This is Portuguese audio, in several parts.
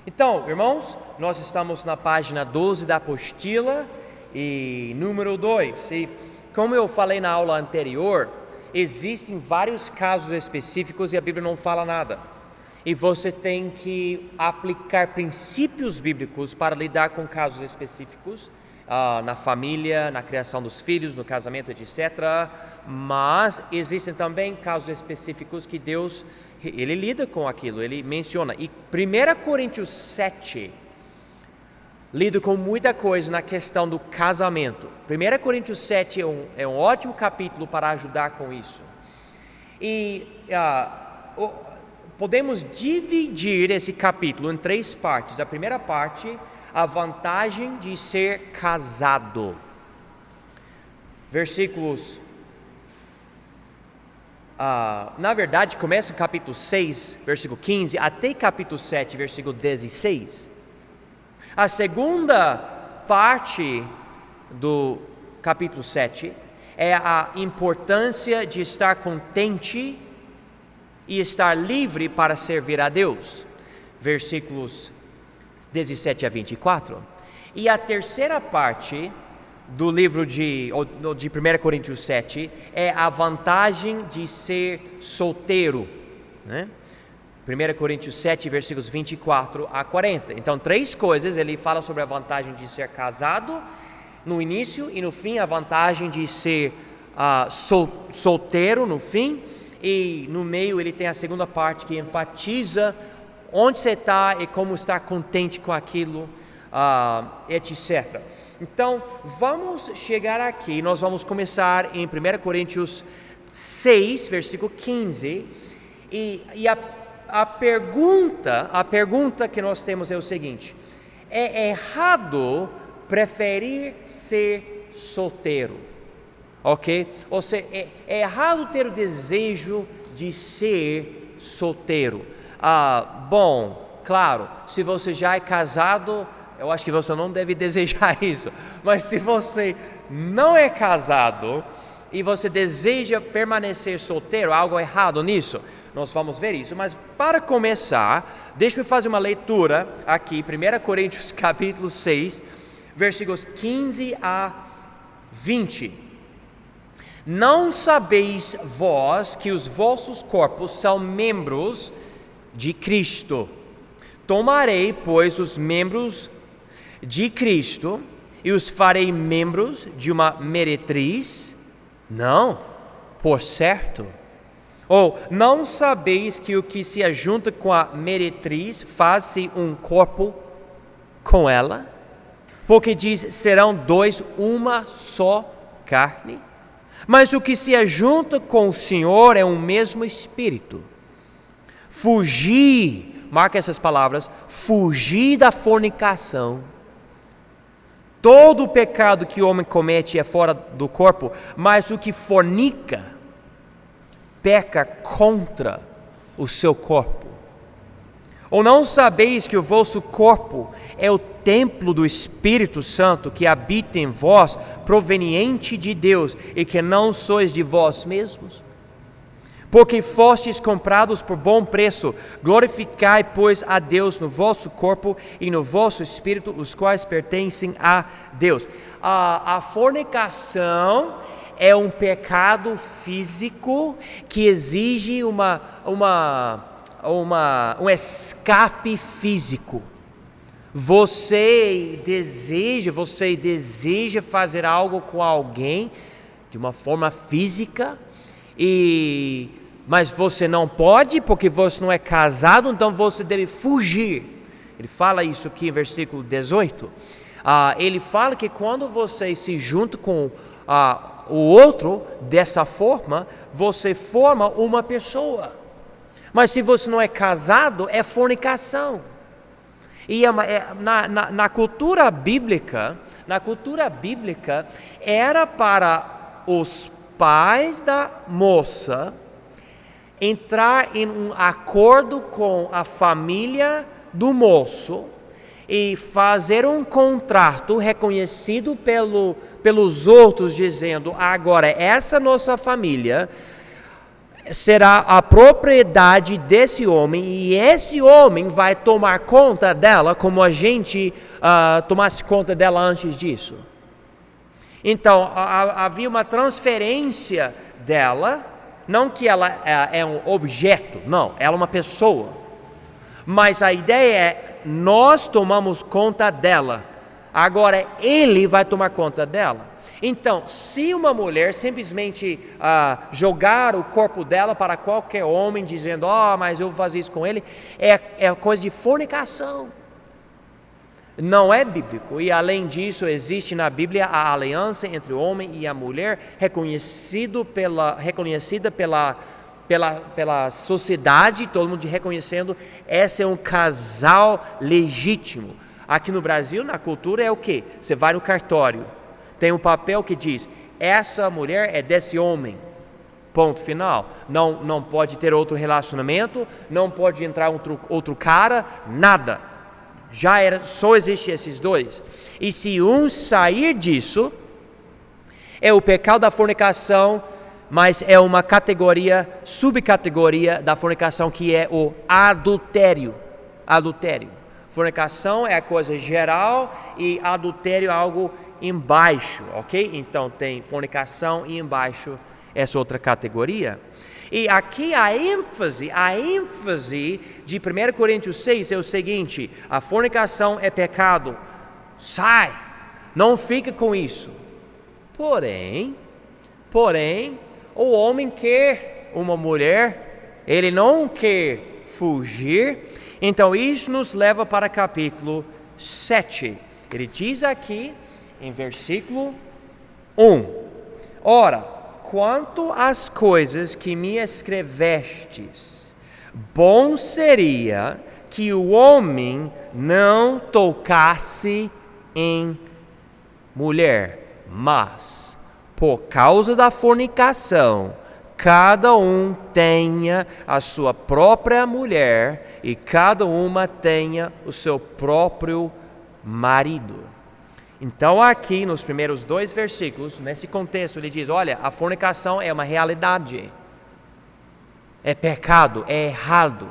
Então, irmãos, nós estamos na página 12 da apostila e número 2. E como eu falei na aula anterior, existem vários casos específicos e a Bíblia não fala nada. E você tem que aplicar princípios bíblicos para lidar com casos específicos, na família, na criação dos filhos, no casamento, etc. Mas existem também casos específicos que Deus, Ele lida com aquilo, Ele menciona. E 1 Coríntios 7 lida com muita coisa na questão do casamento. 1 Coríntios 7 é um ótimo capítulo para ajudar com isso. E podemos dividir esse capítulo em 3 partes. A primeira parte, a vantagem de ser casado. Versículos... na verdade, começa no capítulo 6, versículo 15, até capítulo 7, versículo 16. A segunda parte do capítulo 7 é a importância de estar contente e estar livre para servir a Deus. Versículos 17 a 24. E a terceira parte do livro de 1 Coríntios 7 é a vantagem de ser solteiro, né? 1 Coríntios 7, versículos 24 a 40. Então, 3 coisas, ele fala sobre a vantagem de ser casado no início e no fim, a vantagem de ser solteiro no fim, e no meio ele tem a segunda parte que enfatiza onde você está e como estar contente com aquilo, etc. Então, vamos chegar aqui, nós vamos começar em 1 Coríntios 6, versículo 15, e a pergunta que nós temos é o seguinte: é errado preferir ser solteiro? Ok? Ou seja, é errado ter o desejo de ser solteiro. Bom, claro, se você já é casado, eu acho que você não deve desejar isso. Mas se você não é casado e você deseja permanecer solteiro, há algo errado nisso? Nós vamos ver isso. Mas para começar, deixa eu fazer uma leitura aqui, 1 Coríntios capítulo 6, versículos 15 a 20. Não sabeis vós que os vossos corpos são membros de Cristo? Tomarei, pois, os membros de Cristo e os farei membros de uma meretriz? Não, por certo. Ou não sabeis que o que se ajunta com a meretriz faz-se um corpo com ela? Porque diz, serão 2 uma só carne? Mas o que se ajunta com o Senhor é um mesmo Espírito. Fugir, marca essas palavras, fugir da fornicação. Todo o pecado que o homem comete é fora do corpo, mas o que fornica, peca contra o seu corpo. Ou não sabeis que o vosso corpo é o templo do Espírito Santo que habita em vós, proveniente de Deus, e que não sois de vós mesmos? Porque fostes comprados por bom preço, glorificai, pois, a Deus no vosso corpo e no vosso espírito, os quais pertencem a Deus. A fornicação é um pecado físico que exige um escape físico. Você deseja fazer algo com alguém de uma forma física, mas você não pode porque você não é casado, então você deve fugir. Ele fala isso aqui em versículo 18. Ele fala que quando você se junta com o outro dessa forma, você forma uma pessoa. Mas se você não é casado, é fornicação. E na cultura bíblica, era para os pais da moça entrar em um acordo com a família do moço e fazer um contrato reconhecido pelos outros, dizendo: agora essa nossa família será a propriedade desse homem e esse homem vai tomar conta dela como a gente tomasse conta dela antes disso. Então, havia uma transferência dela, não que ela é um objeto, não, ela é uma pessoa. Mas a ideia é, nós tomamos conta dela, agora ele vai tomar conta dela. Então, se uma mulher simplesmente jogar o corpo dela para qualquer homem, dizendo, mas eu vou fazer isso com ele, é coisa de fornicação. Não é bíblico. E além disso, existe na Bíblia a aliança entre o homem e a mulher, reconhecida pela sociedade, todo mundo reconhecendo, esse é um casal legítimo. Aqui no Brasil, na cultura, é o quê? Você vai no cartório, tem um papel que diz, essa mulher é desse homem, ponto final. Não pode ter outro relacionamento, não pode entrar outro cara, nada. Só existe esses dois. E se um sair disso, é o pecado da fornicação, mas é uma subcategoria da fornicação que é o adultério. Fornicação é a coisa geral e adultério é algo embaixo, ok? Então tem fornicação e embaixo essa outra categoria. E aqui a ênfase de 1 Coríntios 6 é o seguinte: a fornicação é pecado, sai, não fica com isso. Porém, o homem quer uma mulher, ele não quer fugir. Então isso nos leva para capítulo 7. Ele diz aqui em versículo 1: ora, quanto às coisas que me escrevestes, bom seria que o homem não tocasse em mulher, mas, por causa da fornicação, cada um tenha a sua própria mulher e cada uma tenha o seu próprio marido. Então aqui nos primeiros 2 versículos, nesse contexto, ele diz, olha, a fornicação é uma realidade, é pecado, é errado,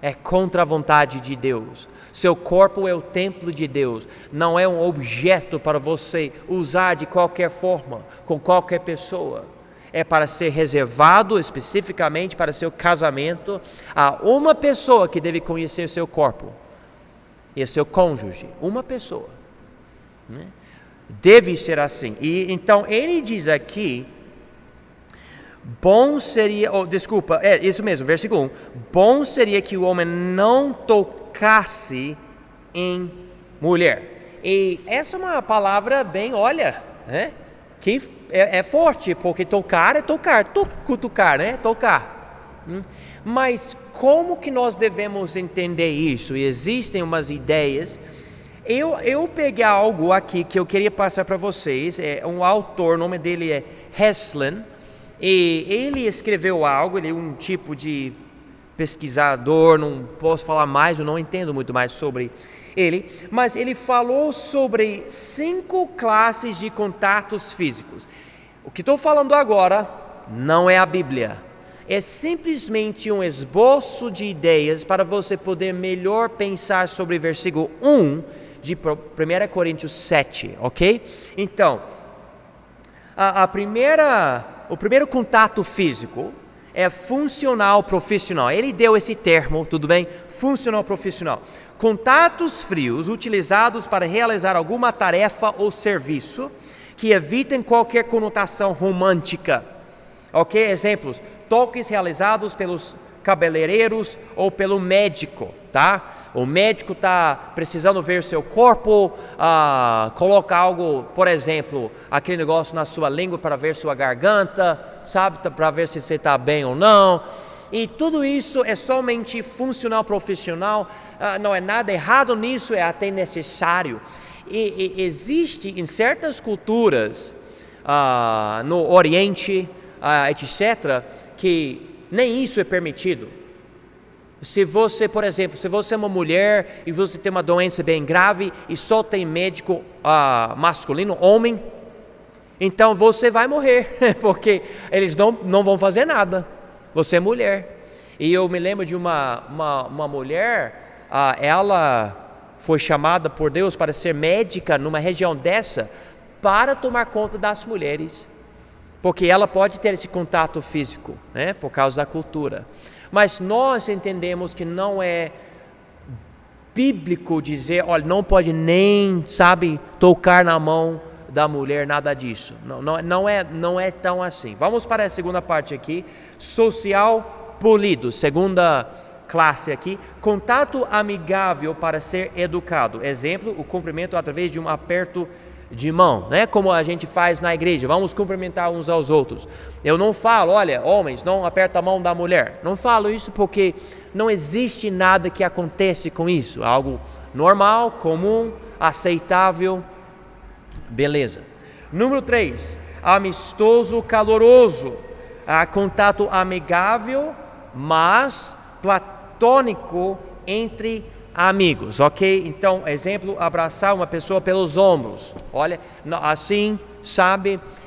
é contra a vontade de Deus. Seu corpo é o templo de Deus, não é um objeto para você usar de qualquer forma, com qualquer pessoa. É para ser reservado especificamente para seu casamento a uma pessoa que deve conhecer seu corpo, e seu cônjuge, uma pessoa. Deve ser assim. E então ele diz aqui, bom seria, isso mesmo, versículo 1, bom seria que o homem não tocasse em mulher. E essa é uma palavra bem, que é forte, porque tocar é tocar, cutucar, tocar. Mas como que nós devemos entender isso? E existem umas ideias. Eu peguei algo aqui que eu queria passar para vocês. É um autor, o nome dele é Heslin, e ele escreveu algo. Ele é um tipo de pesquisador, não posso falar mais, eu não entendo muito mais sobre ele, mas ele falou sobre 5 classes de contatos físicos. O que estou falando agora não é a Bíblia, é simplesmente um esboço de ideias para você poder melhor pensar sobre o versículo 1 de 1 Coríntios 7, ok? Então, o primeiro contato físico é funcional profissional. Ele deu esse termo, tudo bem? Funcional profissional. Contatos frios utilizados para realizar alguma tarefa ou serviço que evitem qualquer conotação romântica. Ok? Exemplos: toques realizados pelos cabeleireiros ou pelo médico, tá? O médico está precisando ver seu corpo, coloca algo, por exemplo, aquele negócio na sua língua para ver sua garganta, sabe? Para ver se você está bem ou não. E tudo isso é somente funcional profissional, não é nada errado nisso, é até necessário. E existe em certas culturas, no Oriente, etc., que nem isso é permitido. Se você, por exemplo, se você é uma mulher e você tem uma doença bem grave e só tem médico masculino, homem, então você vai morrer, porque eles não vão fazer nada. você é mulher. E eu me lembro de uma mulher, ela foi chamada por Deus para ser médica numa região dessa, para tomar conta das mulheres, porque ela pode ter esse contato físico, né, por causa da cultura. Mas nós entendemos que não é bíblico dizer, olha, não pode nem, tocar na mão da mulher, nada disso. Não é tão assim. Vamos para a segunda parte aqui, social polido, segunda classe aqui, contato amigável para ser educado. Exemplo, o cumprimento através de um aperto de mão, né? Como a gente faz na igreja, vamos cumprimentar uns aos outros. Eu não falo, olha, homens, não aperta a mão da mulher. Não falo isso porque não existe nada que acontece com isso. Algo normal, comum, aceitável, beleza. Número 3, amistoso, caloroso. Contato amigável, mas platônico entre amigos, ok? Então, exemplo, abraçar uma pessoa pelos ombros. Olha, assim,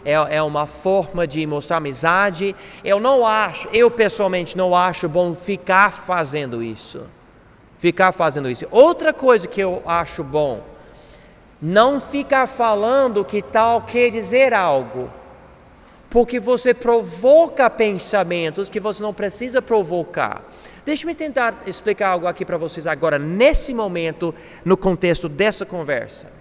é uma forma de mostrar amizade. Eu pessoalmente não acho bom ficar fazendo isso. Outra coisa que eu acho bom, não ficar falando que tal quer dizer algo, porque você provoca pensamentos que você não precisa provocar. Deixa-me tentar explicar algo aqui para vocês agora, nesse momento, no contexto dessa conversa.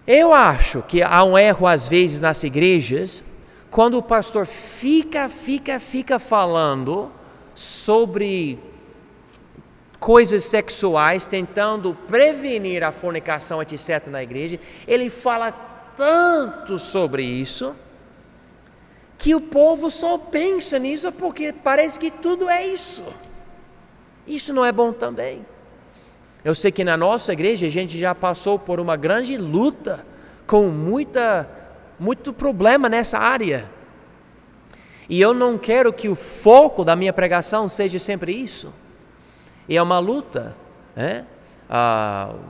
Eu acho que há um erro às vezes nas igrejas, quando o pastor fica falando sobre coisas sexuais, tentando prevenir a fornicação, etc. na igreja, ele fala tanto sobre isso, que o povo só pensa nisso porque parece que tudo é isso. Isso não é bom também. Eu sei que na nossa igreja a gente já passou por uma grande luta com muito problema nessa área. E eu não quero que o foco da minha pregação seja sempre isso. E é uma luta, né?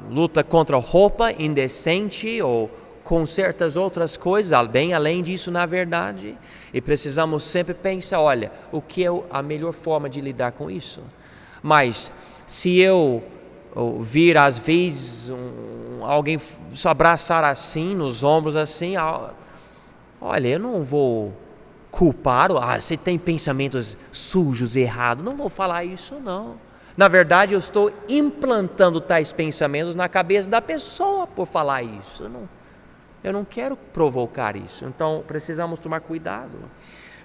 Luta contra roupa indecente ou com certas outras coisas, bem além disso, na verdade, e precisamos sempre pensar, olha, o que é a melhor forma de lidar com isso? Mas, se eu vir, às vezes, alguém se abraçar assim, nos ombros assim, olha, eu não vou culpar, você tem pensamentos sujos, errados, não vou falar isso, não. Na verdade, eu estou implantando tais pensamentos na cabeça da pessoa por falar isso, eu não quero provocar isso, então precisamos tomar cuidado.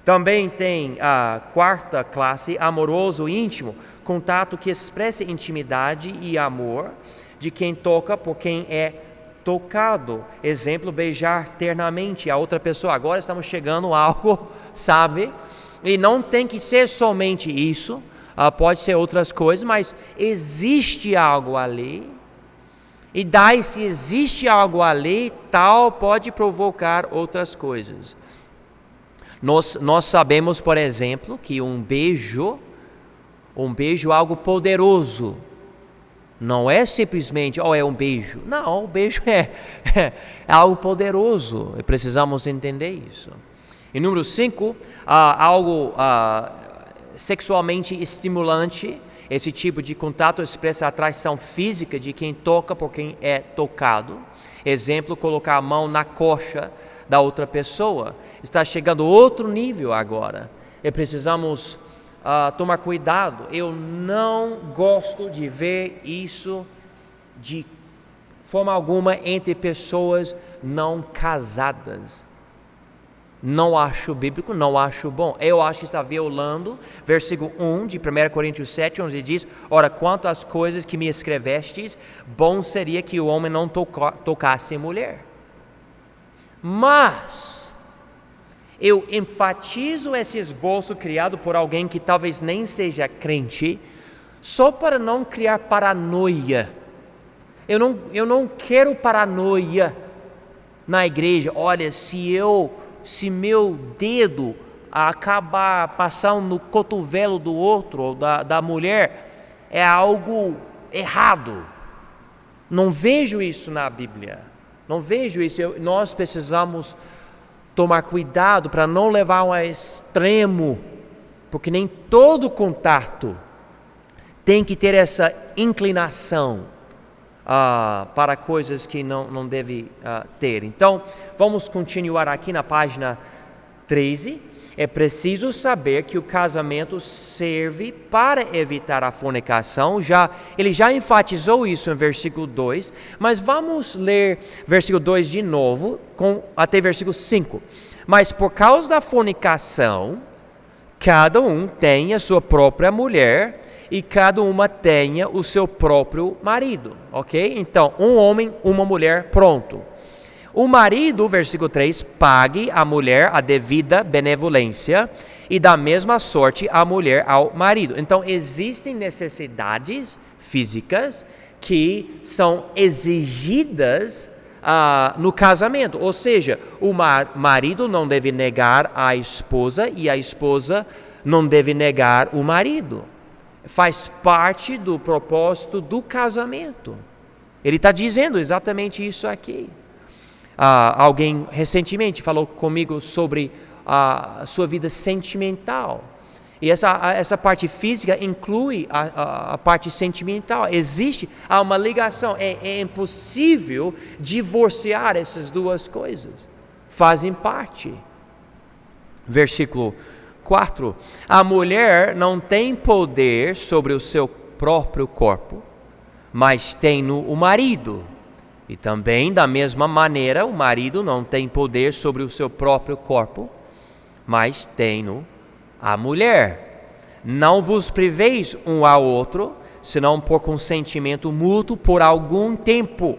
Também tem a quarta classe, amoroso íntimo, contato que expressa intimidade e amor de quem toca por quem é tocado. Exemplo, beijar ternamente a outra pessoa. Agora estamos chegando a algo, E não tem que ser somente isso, pode ser outras coisas, mas existe algo ali. E daí, se existe algo ali, tal pode provocar outras coisas. Nós sabemos, por exemplo, que um beijo é algo poderoso. Não é simplesmente, é um beijo. Não, o beijo é algo poderoso. E precisamos entender isso. E número 5, algo sexualmente estimulante. Esse tipo de contato expressa a atração física de quem toca por quem é tocado. Exemplo, colocar a mão na coxa da outra pessoa. Está chegando a outro nível agora. E precisamos tomar cuidado. Eu não gosto de ver isso de forma alguma entre pessoas não casadas. Não acho bíblico, não acho bom. Eu acho que está violando versículo 1 de 1 Coríntios 7, onde diz, ora, quanto às coisas que me escrevestes, bom seria que o homem não tocasse mulher. Mas eu enfatizo esse esboço criado por alguém que talvez nem seja crente, só para não criar paranoia. Eu não quero paranoia na igreja. Olha, se meu dedo acabar passando no cotovelo do outro ou da mulher, é algo errado. Não vejo isso na Bíblia. Não vejo isso. Nós precisamos tomar cuidado para não levar ao extremo, porque nem todo contato tem que ter essa inclinação para coisas que não deve ter. Então, vamos continuar aqui na página 13. É preciso saber que o casamento serve para evitar a fornicação. Ele já enfatizou isso em versículo 2, mas vamos ler versículo 2 de novo, até versículo 5. Mas por causa da fornicação, cada um tem a sua própria mulher e cada uma tenha o seu próprio marido, ok? Então, um homem, uma mulher, pronto. O marido, versículo 3, pague à mulher a devida benevolência e da mesma sorte a mulher ao marido. Então, existem necessidades físicas que são exigidas no casamento. Ou seja, o marido não deve negar a esposa e a esposa não deve negar o marido. Faz parte do propósito do casamento. Ele está dizendo exatamente isso aqui. Alguém recentemente falou comigo sobre a sua vida sentimental. E essa parte física inclui a parte sentimental. Há uma ligação. É impossível divorciar essas duas coisas. Fazem parte. Versículo 4. A mulher não tem poder sobre o seu próprio corpo, mas tem-no o marido. E também, da mesma maneira, o marido não tem poder sobre o seu próprio corpo, mas tem-no a mulher. Não vos priveis um ao outro, senão por consentimento mútuo por algum tempo,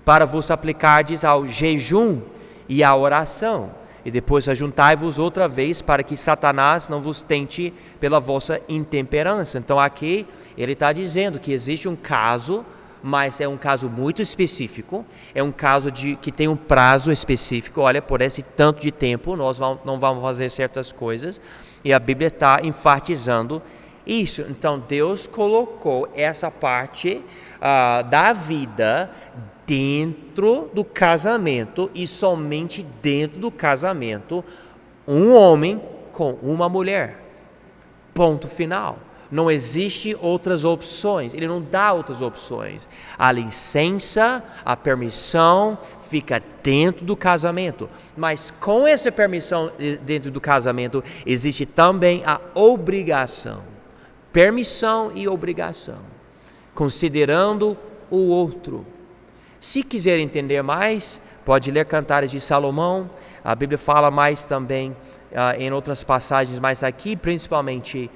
para vos aplicardes ao jejum e à oração. E depois ajuntai-vos outra vez, para que Satanás não vos tente pela vossa intemperança. Então aqui ele está dizendo que existe um caso, mas é um caso muito específico, é um caso que tem um prazo específico. Olha, por esse tanto de tempo nós não vamos fazer certas coisas, e a Bíblia está enfatizando isso. Então Deus colocou essa parte da vida dentro do casamento, e somente dentro do casamento, um homem com uma mulher. Ponto final. Não existe outras opções, ele não dá outras opções. A licença, a permissão fica dentro do casamento, mas com essa permissão dentro do casamento existe também a obrigação. Permissão e obrigação, considerando o outro. Se quiser entender mais, pode ler Cantares de Salomão. A Bíblia fala mais também em outras passagens, mas aqui principalmente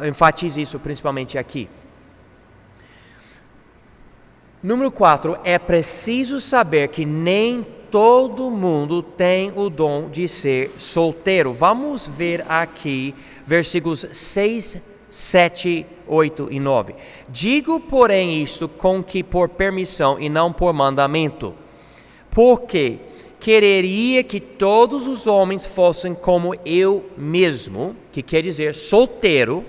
enfatiza isso principalmente aqui. Número 4, é preciso saber que nem todo mundo tem o dom de ser solteiro. Vamos ver aqui versículos 6, 7, 8 e 9. Digo, porém, isto com que por permissão e não por mandamento, porque quereria que todos os homens fossem como eu mesmo, que quer dizer solteiro,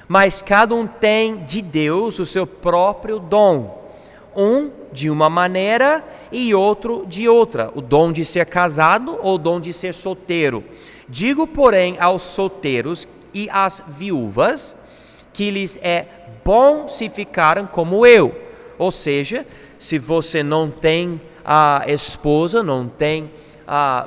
mas cada um tem de Deus o seu próprio dom, um de uma maneira e outro de outra, o dom de ser casado ou o dom de ser solteiro. Digo, porém, aos solteiros e às viúvas, que lhes é bom se ficarem como eu. Ou seja, se você não tem esposa, não tem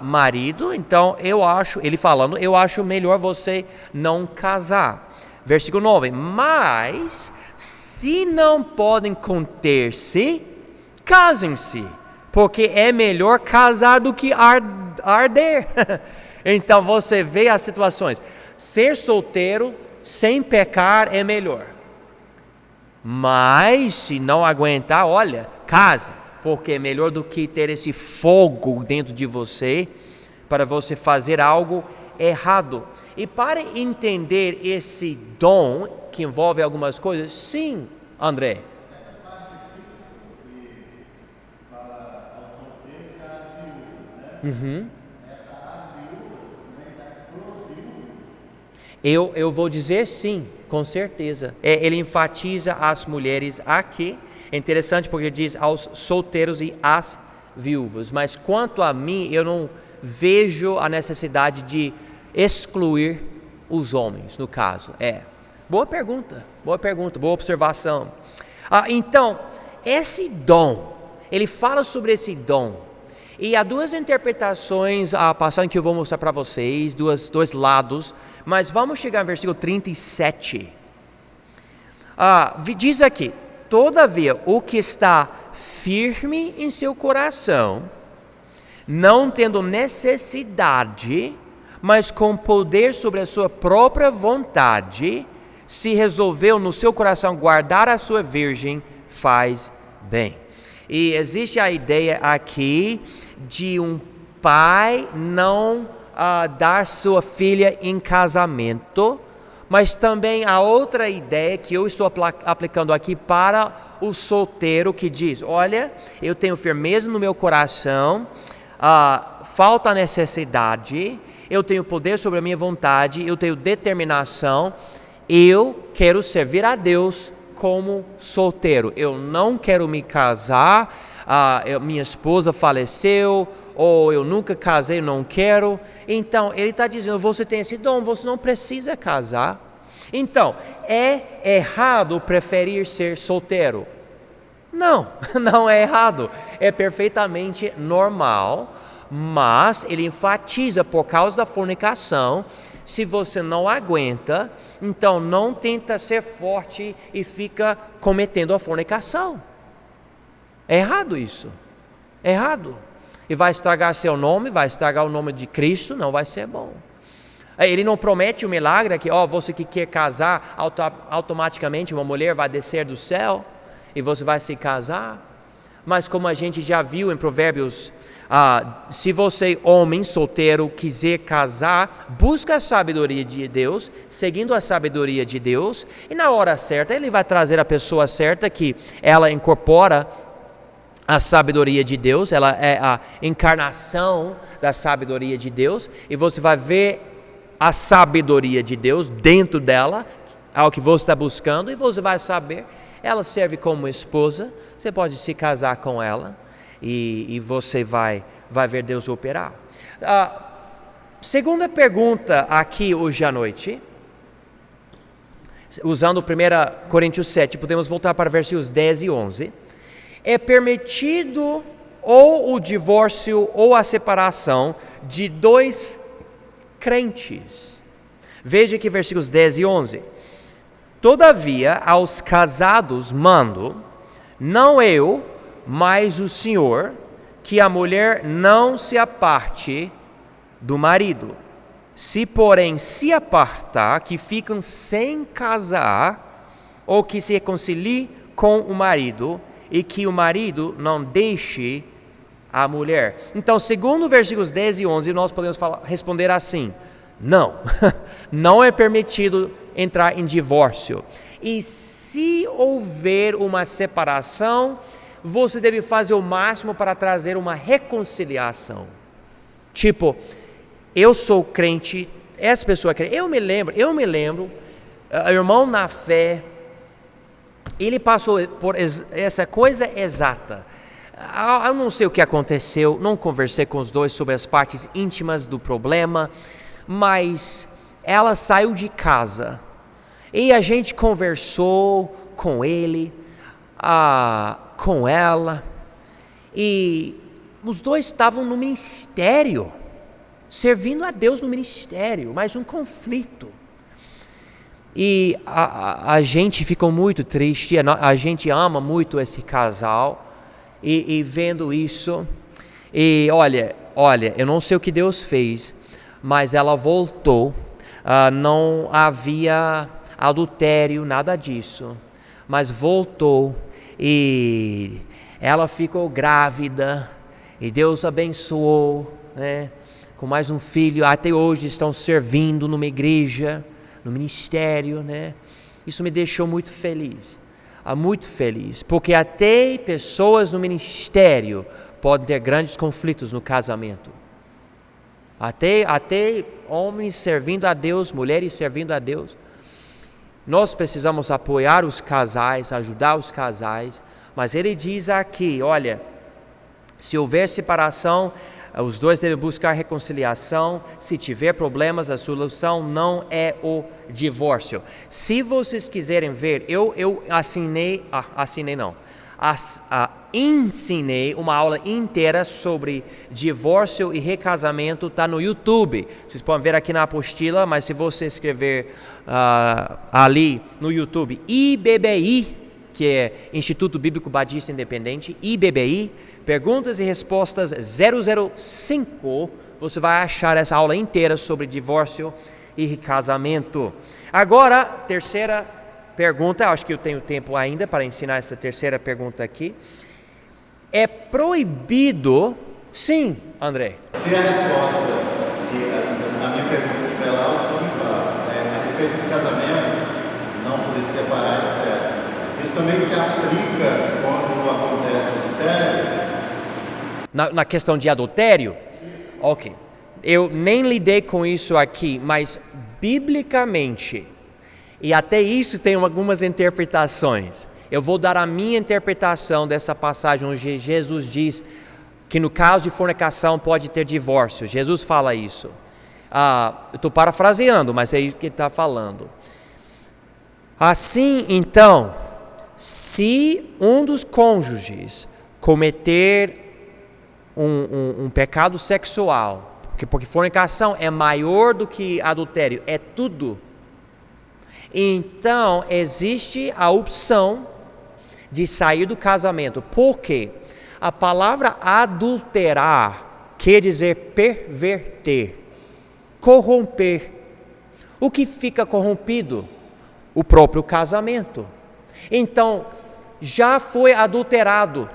marido, então eu acho melhor você não casar. Versículo 9, mas se não podem conter-se, casem-se, porque é melhor casar do que arder. Então você vê as situações. Ser solteiro sem pecar é melhor. Mas se não aguentar, olha, case, porque é melhor do que ter esse fogo dentro de você para você fazer algo errado. E para entender esse dom que envolve algumas coisas, sim, André. Essa parte aqui, que fala aos solteiros e às viúvas, né? Essa às viúvas, também serve pros viúvos? Eu vou dizer sim, com certeza. Ele enfatiza as mulheres aqui. É interessante porque ele diz aos solteiros e às viúvas, mas quanto a mim, eu não vejo a necessidade de excluir os homens, no caso. Boa pergunta, boa observação. Então, esse dom, ele fala sobre esse dom. E há duas interpretações, a passagem que eu vou mostrar para vocês, dois lados, mas vamos chegar no versículo 37. Diz aqui: todavia, o que está firme em seu coração, não tendo necessidade, mas com poder sobre a sua própria vontade, se resolveu no seu coração guardar a sua virgem, faz bem. E existe a ideia aqui de um pai não dar sua filha em casamento, mas também a outra ideia que eu estou aplicando aqui para o solteiro, que diz: olha, eu tenho firmeza no meu coração, falta necessidade, eu tenho poder sobre a minha vontade, eu tenho determinação, eu quero servir a Deus como solteiro, eu não quero me casar, minha esposa faleceu, ou eu nunca casei, não quero. Então, ele está dizendo: você tem esse dom, você não precisa casar. Então, é errado preferir ser solteiro? Não, não é errado, é perfeitamente normal, mas ele enfatiza por causa da fornicação. Se você não aguenta, então não tenta ser forte e fica cometendo a fornicação. É errado isso, é errado. E vai estragar seu nome, vai estragar o nome de Cristo, não vai ser bom. Ele não promete o milagre que, você que quer casar, automaticamente uma mulher vai descer do céu e você vai se casar. Mas como a gente já viu em Provérbios, se você, homem solteiro, quiser casar, busca a sabedoria de Deus, seguindo a sabedoria de Deus, e na hora certa Ele vai trazer a pessoa certa, que ela incorpora a sabedoria de Deus, ela é a encarnação da sabedoria de Deus, e você vai ver a sabedoria de Deus dentro dela, ao que você está buscando, e você vai saber, ela serve como esposa, você pode se casar com ela, e você vai ver Deus operar. Segunda pergunta aqui hoje à noite, usando 1 Coríntios 7, podemos voltar para versículos 10 e 11. É permitido ou o divórcio ou a separação de dois crentes? Veja aqui versículos 10 e 11. Todavia, aos casados mando, não eu, mas o Senhor, que a mulher não se aparte do marido. Se, porém, se apartar, que ficam sem casar, ou que se reconcilie com o marido, e que o marido não deixe a mulher. Então, segundo versículos 10 e 11, nós podemos responder assim: não, não é permitido entrar em divórcio. E se houver uma separação, você deve fazer o máximo para trazer uma reconciliação. Tipo, eu sou crente, essa pessoa é crente. Eu me lembro, irmão na fé, ele passou por essa coisa exata. Eu não sei o que aconteceu, não conversei com os dois sobre as partes íntimas do problema, mas ela saiu de casa e a gente conversou com ele, com ela, e os dois estavam no ministério, servindo a Deus no ministério, mas um conflito. E a gente ficou muito triste, a gente ama muito esse casal, e vendo isso, e olha, eu não sei o que Deus fez, mas ela voltou, não havia adultério, nada disso, mas voltou, e ela ficou grávida, e Deus abençoou, né, com mais um filho. Até hoje estão servindo numa igreja, no ministério, né? Isso me deixou muito feliz, porque até pessoas no ministério podem ter grandes conflitos no casamento. Até homens servindo a Deus, mulheres servindo a Deus. Nós precisamos apoiar os casais, ajudar os casais, mas ele diz aqui, olha, Se houver separação, os dois devem buscar reconciliação. Se tiver problemas, a solução não é o divórcio. Se vocês quiserem ver, eu ensinei uma aula inteira sobre divórcio e recasamento, está no YouTube. Vocês podem ver aqui na apostila, mas se você escrever ali no YouTube, IBBI, que é Instituto Bíblico Batista Independente, IBBI, Perguntas e Respostas 005, você vai achar essa aula inteira sobre divórcio e recasamento. Agora, terceira pergunta, acho que eu tenho tempo ainda para ensinar essa terceira pergunta aqui. É proibido... Sim, André. Se a resposta que a minha pergunta estiver lá, o senhor me fala, a respeito do casamento, não poder se separar, etc. Isso também se aplica quando acontece o adultério? Na questão de adultério? Ok. Eu nem lidei com isso aqui, mas biblicamente, e até isso tem algumas interpretações. Eu vou dar a minha interpretação dessa passagem onde Jesus diz que no caso de fornicação pode ter divórcio. Jesus fala isso. Eu estou parafraseando, mas é isso que ele está falando. Assim, então, se um dos cônjuges cometer um pecado sexual, porque fornicação é maior do que adultério, é tudo. Então, existe a opção de sair do casamento. Por quê? A palavra adulterar quer dizer perverter, corromper. O que fica corrompido? O próprio casamento. Então, já foi adulterado,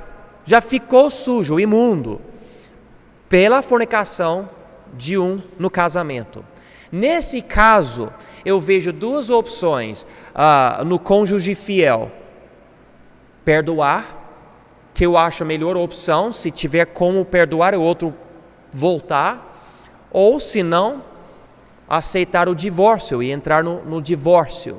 já ficou sujo, imundo, pela fornicação de um no casamento. Nesse caso, eu vejo duas opções no cônjuge fiel: perdoar, que eu acho a melhor opção, se tiver como perdoar o outro voltar, ou se não, aceitar o divórcio e entrar no divórcio.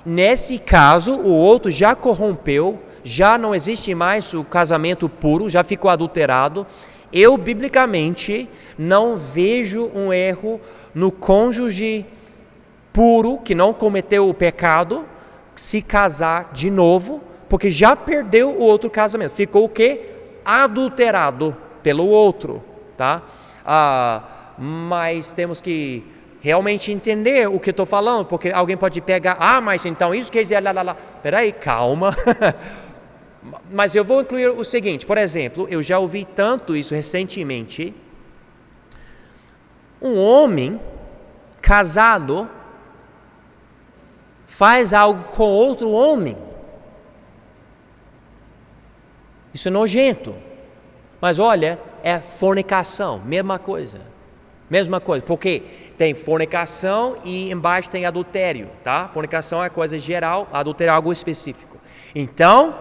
Nesse caso, o outro já corrompeu, já não existe mais o casamento puro, já ficou adulterado. Eu, biblicamente, não vejo um erro no cônjuge puro, que não cometeu o pecado, se casar de novo, porque já perdeu o outro casamento. Ficou o quê? Adulterado pelo outro, tá? Mas temos que realmente entender o que eu estou falando, porque alguém pode pegar, mas então isso quer dizer, peraí, calma. Mas eu vou incluir o seguinte, por exemplo, eu já ouvi tanto isso recentemente. Um homem casado faz algo com outro homem. Isso é nojento. Mas olha, é fornicação, mesma coisa. Mesma coisa, porque tem fornicação e embaixo tem adultério, tá? Fornicação é coisa geral, adultério é algo específico. Então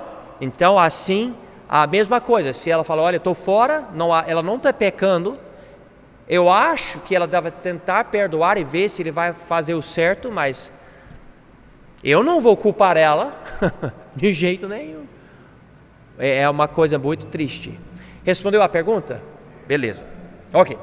assim, a mesma coisa. Se ela fala, olha, eu estou fora, ela não está pecando, eu acho que ela deve tentar perdoar e ver se ele vai fazer o certo, mas eu não vou culpar ela de jeito nenhum. É uma coisa muito triste. Respondeu a pergunta? Beleza. Ok.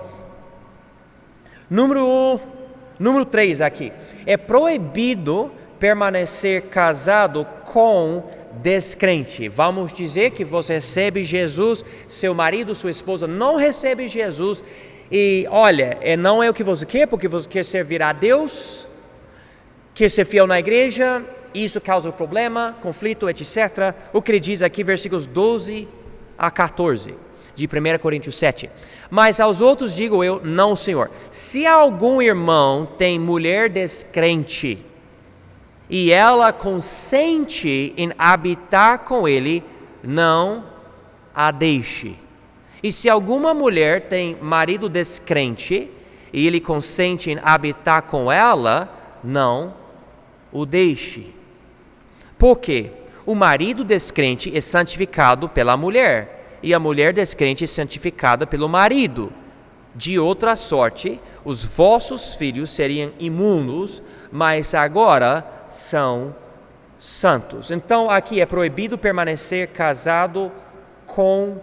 Número 3 aqui. É proibido permanecer casado com descrente. Vamos dizer que você recebe Jesus, seu marido, sua esposa não recebe Jesus, e olha, não é o que você quer, porque você quer servir a Deus, quer ser fiel na igreja, isso causa problema, conflito, etc. O que ele diz aqui, versículos 12 a 14, de 1 Coríntios 7. Mas aos outros digo eu, não, Senhor. Se algum irmão tem mulher descrente, e ela consente em habitar com ele, não a deixe. E se alguma mulher tem marido descrente, e ele consente em habitar com ela, não o deixe. Por quê? O marido descrente é santificado pela mulher, e a mulher descrente é santificada pelo marido. De outra sorte, os vossos filhos seriam imundos, mas agora são santos. Então aqui é proibido permanecer casado com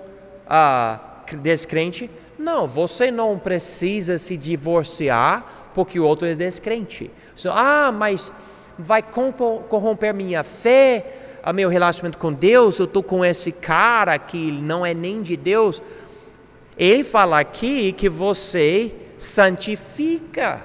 descrente? Não, você não precisa se divorciar porque o outro é descrente. Mas vai corromper minha fé, meu relacionamento com Deus, eu estou com esse cara que não é nem de Deus. Ele fala aqui que você santifica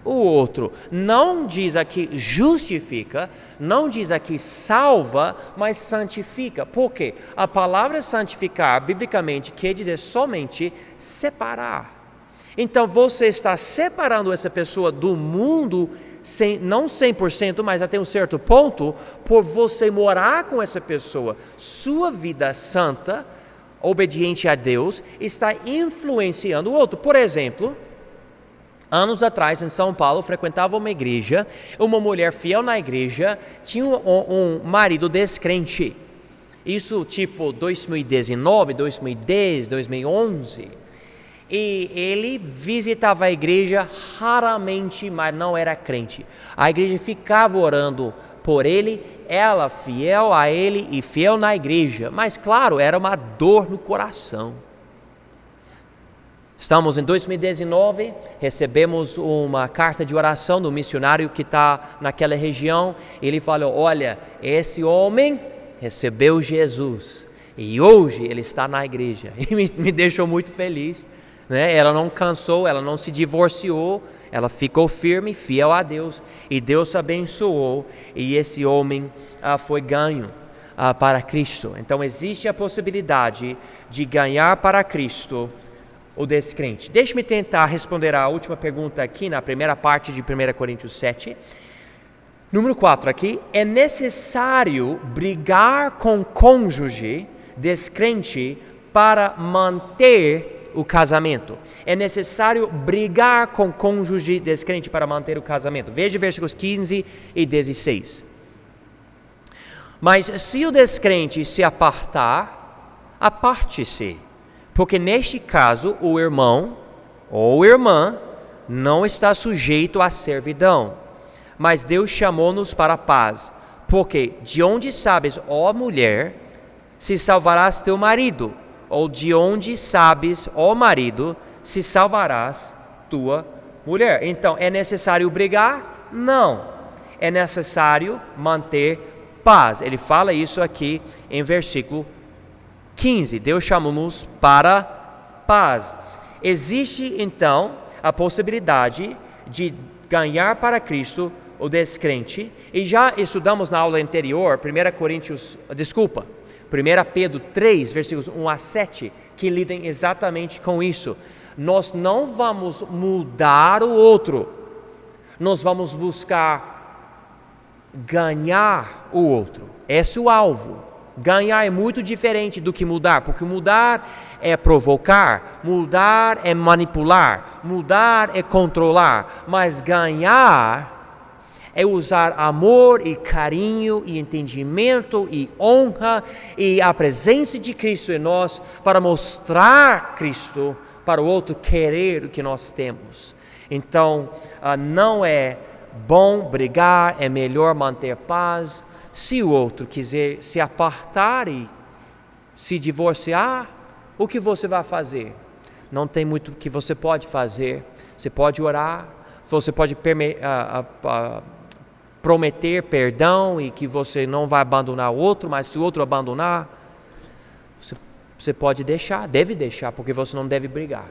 o outro. Não diz aqui justifica, não diz aqui salva, mas santifica. Por quê? A palavra santificar, biblicamente, quer dizer somente separar. Então você está separando essa pessoa do mundo, não 100%, mas até um certo ponto, por você morar com essa pessoa. Sua vida santa, obediente a Deus, está influenciando o outro. Por exemplo, anos atrás, em São Paulo, frequentava uma igreja, uma mulher fiel na igreja tinha um marido descrente. Isso tipo 2019, 2010, 2011. E ele visitava a igreja raramente, mas não era crente. A igreja ficava orando por ele, ela fiel a ele e fiel na igreja. Mas claro, era uma dor no coração. Estamos em 2019, recebemos uma carta de oração do missionário que está naquela região. Ele falou, olha, esse homem recebeu Jesus e hoje ele está na igreja. E me deixou muito feliz. Ela não cansou, ela não se divorciou, ela ficou firme, fiel a Deus, e Deus abençoou, e esse homem foi ganho para Cristo. Então existe a possibilidade de ganhar para Cristo o descrente. Deixe-me tentar responder a última pergunta aqui na primeira parte de 1 Coríntios 7. Número 4 aqui, é necessário brigar com o cônjuge descrente para manter o casamento. É necessário brigar com o cônjuge descrente para manter o casamento. Veja versículos 15 e 16. Mas se o descrente se apartar, aparte-se, porque neste caso o irmão ou irmã não está sujeito à servidão, mas Deus chamou-nos para a paz. Porque de onde sabes, ó mulher, se salvarás teu marido? Ou de onde sabes, ó marido, se salvarás tua mulher? Então, é necessário brigar? Não. É necessário manter paz. Ele fala isso aqui em versículo 15. Deus chamou-nos para paz. Existe, então, a possibilidade de ganhar para Cristo o descrente. E já estudamos na aula anterior, 1 Pedro 3, versículos 1 a 7, que lidam exatamente com isso. Nós não vamos mudar o outro, nós vamos buscar ganhar o outro. Esse é o alvo. Ganhar é muito diferente do que mudar, porque mudar é provocar, mudar é manipular, mudar é controlar, mas ganhar é usar amor e carinho e entendimento e honra e a presença de Cristo em nós para mostrar Cristo para o outro querer o que nós temos. Então, não é bom brigar, é melhor manter paz. Se o outro quiser se apartar e se divorciar, o que você vai fazer? Não tem muito que você pode fazer. Você pode orar, você pode prometer perdão e que você não vai abandonar o outro, mas se o outro abandonar, você pode deixar, deve deixar, porque você não deve brigar.